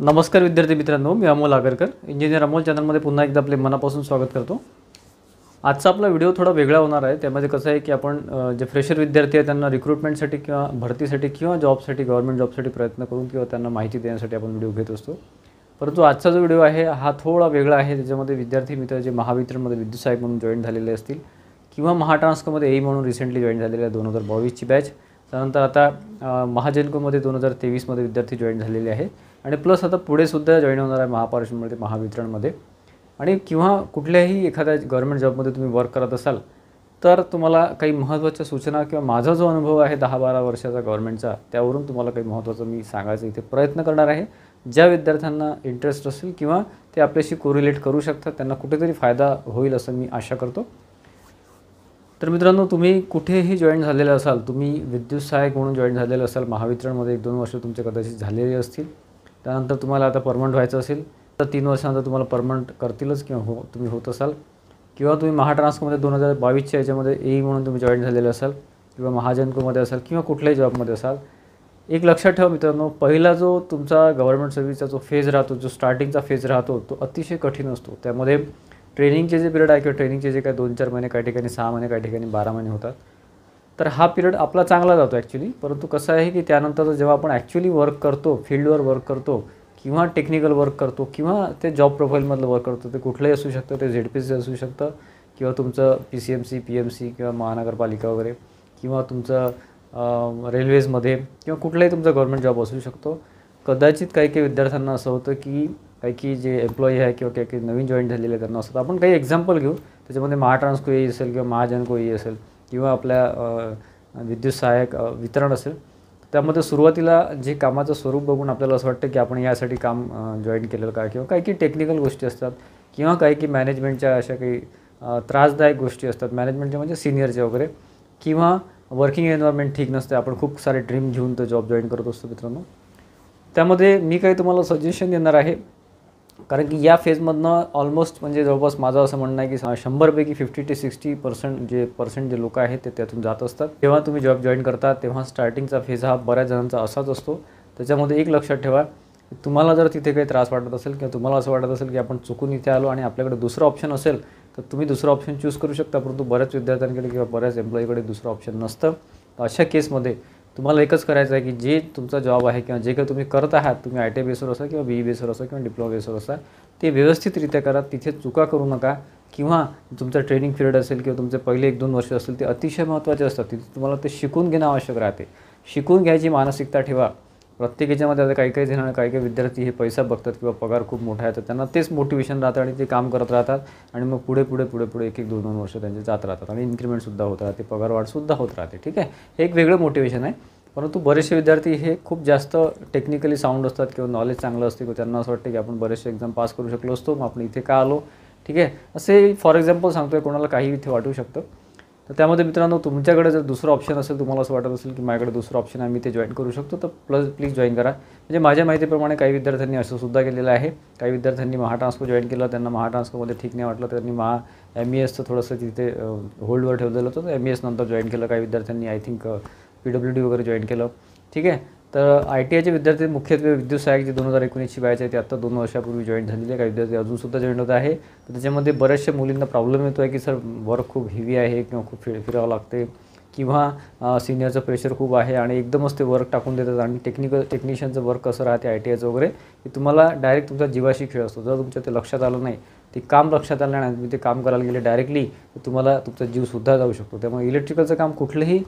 नमस्कार विद्यार्थी मित्रांनो, मी अमोल आगरकर इंजिनियर अमोल चॅनलमध्ये पुन्हा एकदा आपले मनापासून स्वागत करतो। आजचा आपला व्हिडिओ थोडा वेगळा होणार आहे। त्यामध्ये कसं आहे की आपण जे फ्रेशर विद्यार्थी आहेत त्यांना रिक्रूटमेंटसाठी किंवा भरतीसाठी किंवा जॉबसाठी गव्हर्नमेंट जॉबसाठी प्रयत्न करून किंवा त्यांना माहिती देण्यासाठी आपण व्हिडिओ घेत असतो। परंतु आजचा जो व्हिडिओ आहे हा थोडा वेगळा आहे। त्याच्यामध्ये विद्यार्थी मित्र जे महावितरणमध्ये विद्युत सहाय्यक म्हणून जॉईन झालेले असतील किंवा महाट्रान्सकोमध्ये ए म्हणून रिसेंटली जॉईन झालेले आहे 2022 ची बॅच, त्यानंतर आता महाजेनकोमध्ये 2023 मध्ये विद्यार्थी जॉईन झालेले आहेत आणि प्लस आता पुढे सुद्धा जॉईन होणार आहे महापारेषणमध्ये महावितरणमध्ये आणि किंवा कुठल्याही एखाद्या गव्हर्नमेंट जॉबमध्ये तुम्ही वर्क करत असाल तर तुम्हाला काही महत्त्वाच्या सूचना किंवा माझा जो अनुभव आहे 10-12 वर्षाचा गव्हर्नमेंटचा त्यावरून तुम्हाला काही महत्त्वाचं मी सांगायचं इथे प्रयत्न करणार आहे। ज्या विद्यार्थ्यांना इंटरेस्ट असेल किंवा ते आपल्याशी कोरिलेट करू शकतात त्यांना कुठेतरी फायदा होईल असं मी आशा करतो। तर मित्रांनो, तुम्ही कुठेही जॉईन झालेले असाल, तुम्ही विद्युत सहाय्यक म्हणून जॉईन झालेले असाल महावितरणमध्ये 1-2 वर्ष तुमचे कदाचित झालेले असतील, त्यानंतर तुम्हाला आता परमनंट व्हायचं असेल तर 3 वर्षानंतर तुम्हाला परमनंट करतीलच किंवा तुम्ही होत असाल किंवा तुम्ही महाट्रान्सकोमध्ये 2022च्या याच्यामध्ये ए म्हणून तुम्ही जॉईन झालेले असाल किंवा महाजनकोमध्ये असाल किंवा कुठल्याही जॉबमध्ये असाल, एक लक्षात ठेवा मित्रांनो, पहिला जो तुमचा गव्हर्नमेंट सर्व्हिसचा जो फेज राहतो, जो स्टार्टिंगचा फेज राहतो तो अतिशय कठीण असतो। त्यामध्ये ट्रेनिंगचे जे पिरियड आहे किंवा ट्रेनिंगचे जे काही 2-4 महिने, काही ठिकाणी 6 महिने, काही ठिकाणी 12 महिने होतात, तर हा पिरियड आपला चांगला जातो ॲक्च्युली। परंतु कसं आहे की त्यानंतर जेव्हा आपण ॲक्च्युली वर्क करतो, फील्डवर वर्क करतो किंवा टेक्निकल वर्क करतो किंवा ते जॉब प्रोफाईलमधलं वर्क करतो, ते कुठलंही असू शकतं, ते ZPC असू शकतं किंवा तुमचं PCMC, PMC किंवा महानगरपालिका वगैरे किंवा तुमचं रेल्वेजमध्ये किंवा कुठलाही तुमचा गव्हर्नमेंट जॉब असू शकतो। कदाचित काही विद्यार्थ्यांना असं होतं की काही जे एम्प्लॉई आहे किंवा काही नवीन जॉईन झालेले आहे त्यांना असं, आपण काही एक्झाम्पल घेऊ। त्याच्यामध्ये महाट्रान्सको ए असेल किंवा महाजनको ए असेल किंवा आपल्या विद्युत सहाय्यक वितरण असेल, त्यामध्ये सुरुवातीला जे कामाचं स्वरूप बघून आपल्याला असं वाटतं की आपण यासाठी काम जॉईन केलेलं का, किंवा काही टेक्निकल गोष्टी असतात किंवा काही मॅनेजमेंटच्या अशा काही त्रासदायक गोष्टी असतात, मॅनेजमेंटच्या म्हणजे सिनियरच्या वगैरे, किंवा वर्किंग एन्व्हायरमेंट ठीक नसते, आपण खूप सारे ड्रीम घेऊन तो जॉब जॉईन करत असतो मित्रांनो। त्यामध्ये मी काही तुम्हाला सजेशन देणार आहे, कारण की या फेजमधनं ऑलमोस्ट म्हणजे जवळपास माझं असं म्हणणं आहे की 100 पैकी 50 ते 60% जे लोक आहेत ते त्यातून जात असतात। जेव्हा तुम्ही जॉब जॉईन करता तेव्हा स्टार्टिंगचा फेज हा बऱ्याच जणांचा असाच असतो। त्याच्यामध्ये एक लक्षात ठेवा, तुम्हाला जर तिथे काही त्रास वाटत असेल किंवा तुम्हाला असं वाटत असेल की आपण चुकून इथे आलो आणि आपल्याकडे दुसरा ऑप्शन असेल तर तुम्ही दुसरा ऑप्शन चूज करू शकता, परंतु बऱ्याच विद्यार्थ्यांकडे किंवा बऱ्याच एम्प्लॉईकडे दुसरं ऑप्शन नसतं। तर अशा केसमध्ये तुम्हाला एकच करायचं आहे की जे तुमचा जॉब आहे किंवा जे काही तुम्ही करत आहात, तुम्ही ITI बेसवर असा किंवा BE बेसवर असा किंवा डिप्लोमा बेसवर असा, ते व्यवस्थितरित्या करा, तिथे चुका करू नका। किंवा तुमचं ट्रेनिंग पिरियड असेल किंवा तुमचे पहिले 1-2 वर्ष असतील ते अतिशय महत्त्वाचे असतात, तिथे तुम्हाला ते शिकून घेणं आवश्यक राहते। शिकून घ्यायची मानसिकता ठेवा। प्रत्येक याच्यामध्ये आता काही जण काही विद्यार्थी हे पैसा बघतात किंवा पगार खूप मोठा आहे तर त्यांना तेच मोटिवेशन राहतं आणि ते काम करत राहतात आणि मग पुढे 1-2 वर्ष त्यांचे जात राहतात आणि इन्क्रिमेंटसुद्धा होत राहते, पगारवाढसुद्धा होत राहते। ठीक आहे, हे एक वेगळं मोटिवेशन आहे। परंतु बरेचसे विद्यार्थी हे खूप जास्त टेक्निकली साऊंड असतात किंवा नॉलेज चांगलं असते किंवा त्यांना असं वाटतं की आपण बरेचसे एक्झाम पास करू शकलो असतो, मग आपण इथे का आलो। ठीक आहे, असे फॉर एक्झाम्पल सांगतोय, कोणाला काही इथे वाटू शकतं। तर त्यामध्ये मित्रांनो, तुमच्याकडे जर दुसरं ऑप्शन असेल, तुम्हाला असं वाटत असेल की माझ्याकडे दुसरं ऑप्शन आहे, मी ते जॉईन करू शकतो, तर प्लीज जॉईन करा। म्हणजे माझ्या माहितीप्रमाणे काही विद्यार्थ्यांनी असं सुद्धा केलेलं आहे। काही विद्यार्थ्यांनी महाट्रान्सको जॉईन केलं, त्यांना महाट्रान्सकोमध्ये ठीक नाही वाटलं, त्यांनी MESचं थोडंसं तिथे होल्डवर ठेवलेलं होतं, तर MES नंतर जॉईन केलं। काही विद्यार्थ्यांनी आय थिंक PWD वगैरे जॉईन केलं। ठीक आहे, तर ITIचे विद्यार्थी मुख्यत्वे विद्युत सहाय्यक जी 2019ची बॅच आहे ती आत्ता 2 वर्षापूर्वी जॉईन झालेली आहे। काही विद्यार्थी अजूनसुद्धा जॉईन होत आहे। तर त्याच्यामध्ये बऱ्याचशा मुलींना प्रॉब्लेम येतो आहे की सर वर्क खूप हेवी आहे किंवा खूप फिरावं लागते किंवा सिनियरचं प्रेशर खूप आहे आणि एकदमच ते वर्क टाकून देतात। आणि टेक्निशियनचं वर्क कसं राहते ITIचं वगैरे, की तुम्हाला डायरेक्ट तुमचा जीवाशी खेळ असतो। जर तुमच्या ते लक्षात आलं नाही, ते काम लक्षात आलं नाही, तुम्ही ते काम करायला गेले डायरेक्टली, तर तुम्हाला तुमचा जीवसुद्धा जाऊ शकतो। त्यामुळे इलेक्ट्रिकलचं काम कुठलंही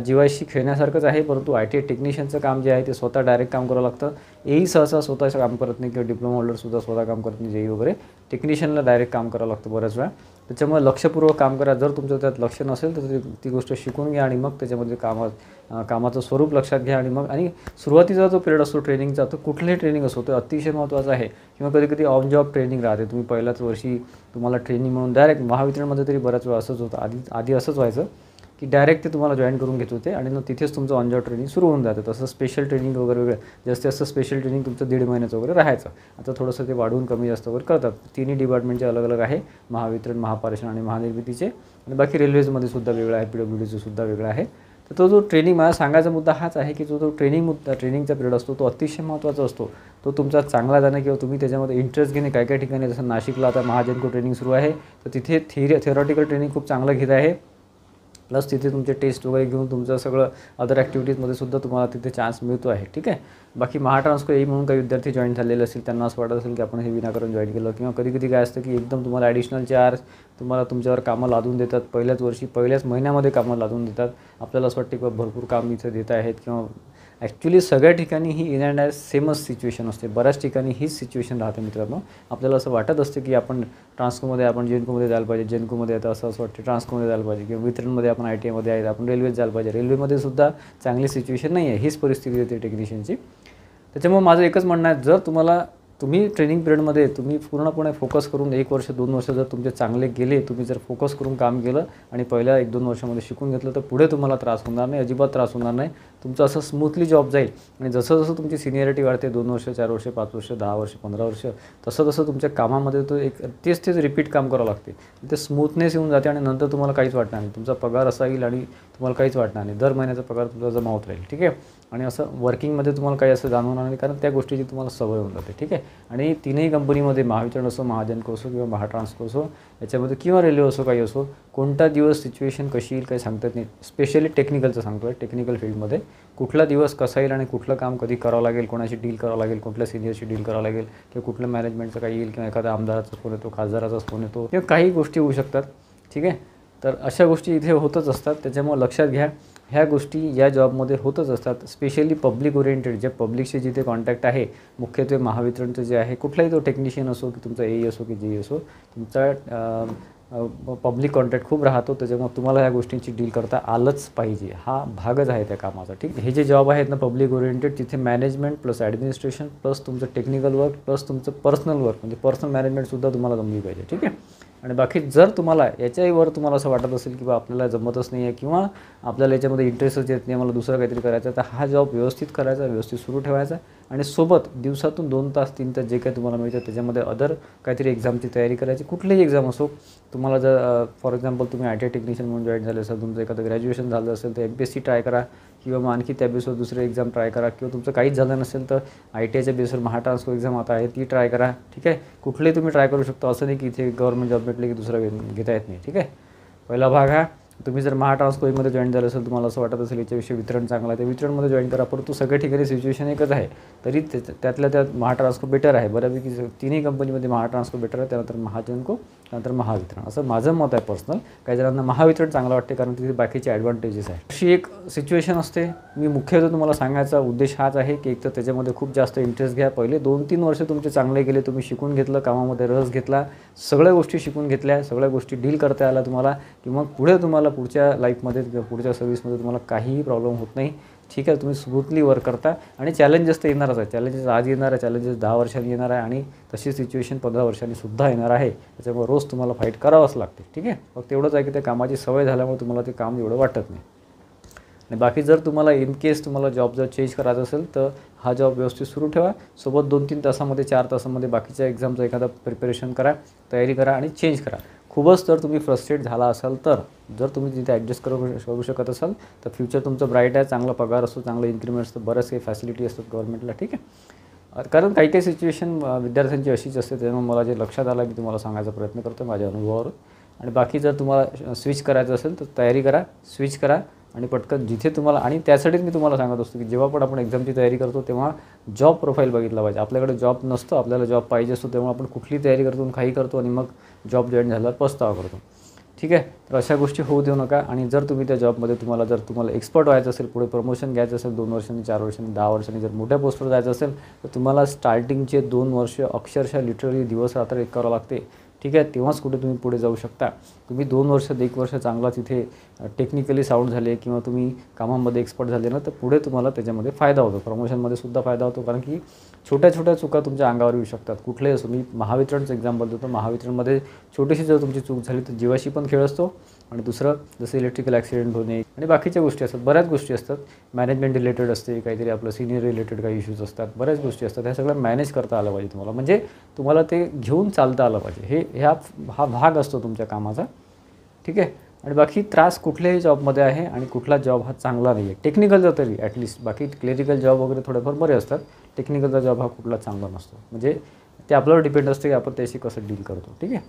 जीवाशी खेळण्यासारखंच आहे, परंतु ITI टेक्निशियनचं काम जे आहे ते स्वतः डायरेक्ट काम करावं लागतं। AE सहसा स्वतःचं काम करत नाही किंवा डिप्लोमा होल्डरसुद्धा स्वतः काम करत नाही, JE वगैरे, टेक्निशियनला डायरेक्ट काम करावं लागतं बऱ्याच वेळा। त्याच्यामुळे लक्षपूर्वक काम करा। जर तुमचं त्यात लक्ष नसेल तर ती गोष्ट शिकून घ्या आणि मग त्याच्यामध्ये कामाचं स्वरूप लक्षात घ्या आणि सुरुवातीचा जो पिरियड असतो ट्रेनिंगचा, तो कुठलंही ट्रेनिंग असो तो अतिशय महत्त्वाचा आहे। किंवा कधी ऑन जॉब ट्रेनिंग राहते, तुम्ही पहिल्याच वर्षी तुम्हाला ट्रेनिंग म्हणून डायरेक्ट महावितरणमध्ये तरी बऱ्याच वेळा असंच होतं, आधी असंच व्हायचं की डायरेक्ट ते तुम्हाला जॉईन करून घेत होते आणि मग तिथेच तुमचं ऑन जॉब ट्रेनिंग सुरू होऊन जातं। तसं स्पेशल ट्रेनिंग वगैरे जास्तीत जास्त स्पेशल ट्रेनिंग तुमचं 1.5 महिन्याचं वगैरे राहायचं। आता थोडंसं ते वाढवून कमी जास्त वगैरे करतात। तिन्ही डिपार्टमेंटचे अलग आहे, महावितरण, महापारेषण आणि महानिर्मितीचे, आणि बाकी रेल्वेजमध्ये सुद्धा वेगळं आहे, PWDचं सुद्धा वेगळं आहे। तर तो जो ट्रेनिंग, मला सांगायचा मुद्दा हाच आहे की जो ट्रेनिंगचा पिरियड असतो तो अतिशय महत्त्वाचा असतो. तो तुमचा चांगला जाणं किंवा तुम्ही त्याच्यामध्ये इंटरेस्ट घेणे. काही काही ठिकाणी जसं नाशिकला आता महाजनको ट्रेनिंग सुरू आहे, तर तिथे थेरॉटिकल ट्रेनिंग खूप चांगलं घेत आहे. प्लस तिथे तुमचे टेस्ट वगैरे घेऊन तुमचं सगळं अदर ॲक्टिव्हिटीजमध्ये सुद्धा तुम्हाला तिथे चान्स मिळतो आहे. ठीक आहे. बाकी महाट्रान्सको येई म्हणून काही विद्यार्थी जॉईन झालेले असतील, त्यांना असं वाटत असेल की आपण हे विनाकारण जॉईन केलं, किंवा कधी कधी काय असतं की एकदम तुम्हाला ॲडिशनल चार्ज तुम्हाला तुमच्यावर कामं लादून देतात. पहिल्याच वर्षी पहिल्याच महिन्यामध्ये कामं लादून देतात. आपल्याला असं वाटतं की भरपूर काम इथे देत आहेत, किंवा ॲक्च्युली सगळ्या ठिकाणी ही इन अँड ॲज सेमच सिच्युएशन असते. बऱ्याच ठिकाणी हीच सिच्युएशन राहते मित्रांनो. आपल्याला असं वाटत असते की आपण ट्रान्सकोमध्ये, आपण जेनकोमध्ये जायला पाहिजे, जेनकोमध्ये आता असं वाटतं ट्रान्सकोमध्ये जायला पाहिजे, किंवा वितरणमध्ये आपण ITI मध्ये आहेत, आपण रेल्वेत जायला पाहिजे. रेल्वेमध्ये सुद्धा चांगली सिच्युएशन नाही आहे. हीच परिस्थिती येते टेक्निशियनची. त्याच्यामुळे माझं एकच म्हणणं आहे, जर तुम्ही ट्रेनिंग पिरियडमध्ये तुम्ही पूर्णपणे फोकस करून 1 वर्ष 2 वर्ष जर तुमचे चांगले गेले, तुम्ही जर फोकस करून काम केलं आणि पहिल्या 1-2 वर्षामध्ये शिकून घेतलं, तर पुढे तुम्हाला त्रास होणार नाही, अजिबात त्रास होणार नाही. तुमचं असं स्मूथली जॉब जाईल. आणि जसं जसं तुमची सिनियरिटी वाढते, 2 वर्ष 4 वर्ष 5 वर्ष 10 वर्ष 15 वर्ष, तसं तसं तुमच्या कामामध्ये तो एक तेच रिपीट काम करावं लागते. ते स्मूथनेस येऊन जाते आणि नंतर तुम्हाला काहीच वाटणार नाही. तुमचा पगार असा येईल आणि तुम्हाला काहीच वाटणार नाही. दर महिन्याचा पगार तुमचा जमा होत राहील. ठीक आहे. आणि असं वर्किंगमध्ये तुम्हाला काही असं जाणवणार नाही, कारण त्या गोष्टीची तुम्हाला सवय होऊन जाते. ठीक आहे. आणि तीनही कंपनीमध्ये, महावितरण असो, महाजनको असो किंवा महाट्रान्सको असो, याच्यामध्ये किंवा रेल्वे असो, काही असो, कोणता दिवस सिच्युएशन कशी येईल काही सांगता येत नाही. स्पेशली टेक्निकलचं सांगतो आहे. टेक्निकल फील्डमध्ये कुठला दिवस कसा येईल आणि कुठलं काम कधी करावं लागेल, कोणाशी डील करावं लागेल, कुठल्या सिनियरशी डील करावं लागेल, किंवा कुठल्या मॅनेजमेंटचं काही येईल, किंवा एखाद्या आमदाराचाच फोन येतो, खासदाराचाच फोन येतो, किंवा काही गोष्टी होऊ शकतात. ठीक आहे. तर अशा गोष्टी इथे होतच असतात. त्याच्यामुळे लक्षात घ्या, ह्या गोष्टी या जॉबमध्ये होतच असतात. स्पेशली पब्लिक ओरिएंटेड, जे पब्लिकशी जिथे कॉन्टॅक्ट आहे, मुख्यत्वे महावितरणचं जे आहे, कुठलाही तो टेक्निशियन असो की तुमचा AE असो की JE असो, तुमचा पब्लिक कॉन्टॅक्ट खूप राहतो. त्याच्यामुळे तुम्हाला ह्या गोष्टींची डील करता आलंच पाहिजे. हा भागच आहे त्या कामाचा. ठीक. हे जे जॉब आहेत ना पब्लिक ओरिएंटेड, तिथे मॅनेजमेंट प्लस ॲडमिनिस्ट्रेशन प्लस तुमचं टेक्निकल वर्क प्लस तुमचं पर्सनल वर्क, म्हणजे पर्सनल मॅनेजमेंटसुद्धा तुम्हाला जमली पाहिजे. ठीक आहे. आणि बाकी जर तुम्हाला याच्यावर तुम्हाला असं वाटत असेल की बा आपल्याला जमतच नाही आहे, किंवा आपल्याला याच्यामध्ये इंटरेस्टच येत नाही, मला दुसरं काहीतरी करायचं, तर हा जॉब व्यवस्थित करायचा, व्यवस्थित सुरू ठेवायचा. आणि सोबत दिवसातून 2 तास 3 तास जे काही तुम्हाला मिळतं त्याच्यामध्ये अदर काहीतरी एक्झामची तयारी करायची. कुठलीही एक्झाम असो. तुम्हाला जर फॉर एक्झाम्पल तुम्ही ITI टेक्निशियन म्हणून जॉईन झाले असेल, तुमचं एखादं ग्रॅज्युएशन झालं असेल तर MPSC ट्राय करा, किंवा मग आणखी त्या बेसवर दुसरे एक्झाम ट्राय करा, किंवा तुमचं काहीच झालं नसेल तर ITIच्या बेसवर महाट्रान्सको एक्झाम आता आहे ती ट्राय करा. ठीक आहे. कुठलेही तुम्ही ट्राय करू शकता. असं नाही की इथे गव्हर्नमेंट जॉब भेटले की दुसरा घेता येत नाही. ठीक आहे. पहिला भाग हा. तुम्ही जर महाट्रान्सकोमध्ये जॉईन झालं असेल, तुम्हाला असं वाटत असेल याच्याविषयी वितरण चांगलं आहे, तर वितरणमध्ये जॉईन करा. परंतु सगळ्या ठिकाणी सिच्युएशन एकच आहे, तरी त्यातल्या त्यात महाट्रान्सको बेटर आहे. बऱ्यापैकी तिन्ही कंपनीमध्ये महाट्रान्सको बेटर आहे, त्यानंतर महाजनको, त्यानंतर महावितरण, असं माझं मत आहे पर्सनल. काही जणांना महावितरण चांगलं वाटते कारण तिथे बाकीचे ॲडव्हान्टेजेस आहे. अशी एक सिच्युएशन असते. मी मुख्यतः तुम्हाला सांगायचा उद्देश हाच आहे की एक तर त्याच्यामध्ये खूप जास्त इंटरेस्ट घ्या. पहिले 2-3 वर्ष तुमचे चांगले गेले, तुम्ही शिकून घेतलं, कामामध्ये रस घेतला, सगळ्या गोष्टी शिकून घेतल्या, सगळ्या गोष्टी डील करता आल्या तुम्हाला, की मग पुढे तुम्हाला पुढच्या लाईफमध्ये किंवा पुढच्या सर्व्हिसमध्ये तुम्हाला काहीही प्रॉब्लेम होत नाही. ठीक आहे. तुम्ही स्मूथली वर्क करता. आणि चॅलेंजेस तर येणारच आहे. चॅलेंजेस आज येणार आहे, चॅलेंजेस 10 वर्षांनी येणार आहे, आणि तशी सिच्युएशन 15 वर्षांनी सुद्धा येणार आहे. त्याच्यामुळे रोज तुम्हाला फाईट करावंच लागते. ठीक आहे. फक्त एवढंच आहे की त्या कामाची सवय झाल्यामुळे तुम्हाला ते काम एवढं वाटत नाही. आणि बाकी जर तुम्हाला इन केस तुम्हाला जॉब जर चेंज करायचा असेल तर हा जॉब व्यवस्थित सुरू ठेवा. सोबत 2-3 तासामध्ये 4 तासामध्ये बाकीच्या एक्झामचं एखादा प्रिपरेशन करा, तयारी करा आणि चेंज करा. खूपच जर तुम्ही फ्रस्ट्रेट झाला असाल तर, जर तुम्ही तिथे ॲडजस्ट करू शकत असाल तर फ्युचर तुमचं ब्राईट आहे. चांगला पगार असतो, चांगलं इन्क्रिमेंट असतं, बऱ्याच काही फॅसिलिटी असतात गव्हर्नमेंटला. ठीक आहे. कारण काही काही सिच्युएशन विद्यार्थ्यांची अशीच असते. त्यामुळे मला जे लक्षात आलं मी तुम्हाला सांगायचा प्रयत्न करतो माझ्या अनुभवावरून. आणि बाकी जर तुम्हाला स्विच करायचं असेल तर तयारी करा, स्विच करा आणि पटकन जिथे तुम्हाला. आणि त्यासाठीच मी तुम्हाला सांगत असतो की जेव्हा पण आपण एक्झामची तयारी करतो तेव्हा जॉब प्रोफाईल बघितला पाहिजे. आपल्याकडे जॉब नसतो, आपल्याला जॉब पाहिजे असतो, तेव्हा आपण कुठली तयारी करतो आणि काही करतो आणि मग जॉब जॉईन झाल्यावर पस्तावा करतो. ठीक आहे. तर अशा गोष्टी होऊ देऊ नका. आणि जर तुम्ही त्या जॉबमध्ये तुम्हाला एक्सपर्ट व्हायचं असेल, पुढे प्रमोशन घ्यायचं असेल 2 वर्षांनी, 4 वर्षांनी, 10 वर्षांनी, जर मोठ्या पोस्टवर जायचं असेल तर तुम्हाला स्टार्टिंगचे 2 वर्ष अक्षरशः लिटरली दिवस रात्र एक करावं लागते. ठीक आहे. तेव्हाच कुठे तुम्ही पुढे जाऊ शकता. तुम्ही 2 वर्ष 1 वर्ष चांगला तिथे टेक्निकली साऊंड झाले किंवा तुम्ही कामामध्ये एक्सपर्ट झाले ना, तर पुढे तुम्हाला त्याच्यामध्ये फायदा होतो. प्रमोशनमध्ये सुद्धा फायदा होतो. कारण की छोट्या छोट्या चुका तुमच्या अंगावर येऊ शकतात. कुठलेही असो. मी महावितरणचं एक्झाम्पल देतो. महावितरणमध्ये छोटीशी जर तुमची चूक झाली तर जीवाशी पण खेळ असतो. आणि दुसरं जसं इलेक्ट्रिकल ॲक्सिडेंट होणे आणि बाकीच्या गोष्टी असतात, बऱ्याच गोष्टी असतात. मॅनेजमेंट रिलेटेड असते, काहीतरी आपलं सिनियर रिलेटेड काही इश्यूज असतात, बऱ्याच गोष्टी असतात. ह्या सगळं मॅनेज करता आलं पाहिजे तुम्हाला. म्हणजे तुम्हाला ते घेऊन चालता आलं पाहिजे. हा भाग असतो तुमच्या कामाचा. ठीक आहे. आणि बाकी त्रास कुठल्याही जॉबमध्ये आहे आणि कुठला जॉब हा चांगला नाही आहे टेक्निकलचा तरी ॲटलिस्ट. बाकी क्लेरिकल जॉब वगैरे थोडेफार बरे असतात. टेक्निकलचा जॉब हा कुठला चांगला नसतो. म्हणजे ते आपल्यावर डिपेंड असते की आपण त्याशी कसं डील करतो. ठीक आहे.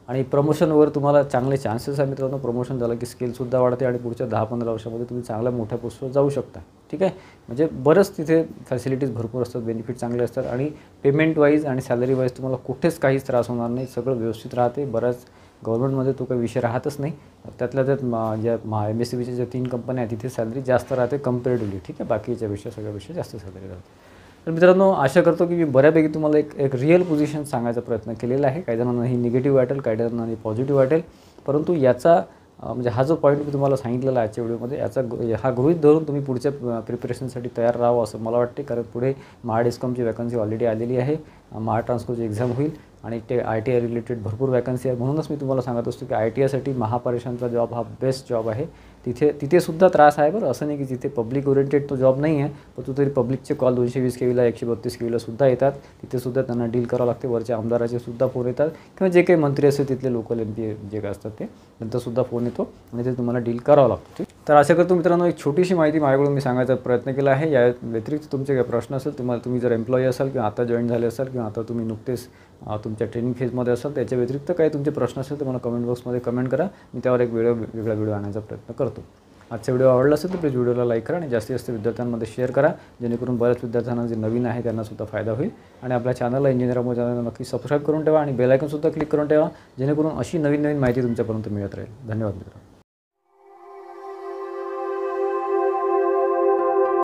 आणि प्रमोशनवर तुम्हाला चांगले चान्सेस आहे मित्रांनो. प्रमोशन झालं की स्किलसुद्धा वाढते आणि पुढच्या 10-15 वर्षामध्ये तुम्ही चांगल्या मोठ्या पोस्टवर जाऊ शकता. ठीक आहे. म्हणजे बरंच तिथे फॅसिलिटीज भरपूर असतात, बेनिफिट चांगले असतात आणि पेमेंट वाईज आणि सॅलरी वाईज तुम्हाला कुठेच काहीच त्रास होणार नाही. सगळं व्यवस्थित राहते. बऱ्याच गव्हर्नमेंटमध्ये तो काही विषय राहतच नाही. त्यातल्या त्यात ज्या MSCBच्या ज्या 3 कंपन्या आहेत तिथे सॅलरी जास्त राहते कंपॅरेटिव्हली. ठीक आहे. बाकीच्यापेक्षा सगळ्यापेक्षा जास्त सॅलरी राहते. तर मित्रांनो आशा करतो की मी बऱ्यापैकी तुम्हाला एक रिअल पोझिशन सांगायचा प्रयत्न केलेला आहे. काही जणांना ही निगेटिव्ह वाटेल, काही जणांना ही पॉझिटिव्ह वाटेल, परंतु याचा म्हणजे हा जो पॉईंट मी तुम्हाला सांगितलेला आहे आजच्या व्हिडिओमध्ये हा गृहीत धरून तुम्ही पुढच्या प्रिपरेशनसाठी तयार राहावं असं मला वाटते. कारण पुढे महाडिस्कॉमची वॅकन्सी ऑलरेडी आलेली आहे. महाट्रान्सकोची एक्झाम होईल आणि ते ITI रिलेटेड भरपूर वॅकन्सी आहे. म्हणूनच मी तुम्हाला सांगत असतो की ITIसाठी महापरिषांचा जॉब हा बेस्ट जॉब आहे. तिथेसुद्धा त्रास आहे बरं. असं नाही की जिथे पब्लिक ओरिएंटेड तो जॉब नाही आहे, परंतु तरी पब्लिकचे कॉल 220 KVला 132 KVला सुद्धा येतात. तिथेसुद्धा त्यांना डील करावं लागते. वरच्या आमदाराचे सुद्धा फोन येतात किंवा जे काही मंत्री असतील तिथले लोकल MP जे काय असतात ते त्यांचासुद्धा फोन येतो आणि ते तुम्हाला डील करावं लागतं. तर अशा करतो मित्रांनो एक छोटीशी माहिती माझ्याकडून मी सांगायचा प्रयत्न केला आहे. या व्यतिरिक्त तुमचे काही प्रश्न असेल, तुम्ही जर एम्प्लॉई असाल किंवा आता जॉईन झाले असाल किंवा आता तुम्ही नुकतेच तुमच्या ट्रेनिंग फेजमध्ये असाल, त्याच्या व्यतिरिक्त काही तुमचे प्रश्न असेल तर मला कमेंट बॉक्समध्ये कमेंट करा. मी त्यावर एक वेगळा व्हिडिओ आणण्याचा प्रयत्न करतो. आजचा व्हिडिओ आवडला असेल तर प्लीज व्हिडिओला लाईक करा आणि जास्तीत जास्त विद्यार्थ्यांमध्ये शेअर करा, जेणेकरून बऱ्याच विद्यार्थ्यांना जे नवीन आहे त्यांनासुद्धा फायदा होईल. आणि आपल्या चॅनलला इंजिनियर अमोल चॅनलला नक्की सबस्क्राईब करून ठेवा आणि बेल आयकॉनसुद्धा क्लिक करून ठेवा, जेणेकरून अशी नवीन माहिती तुमच्यापर्यंत मिळत राहील. धन्यवाद मित्रांनो.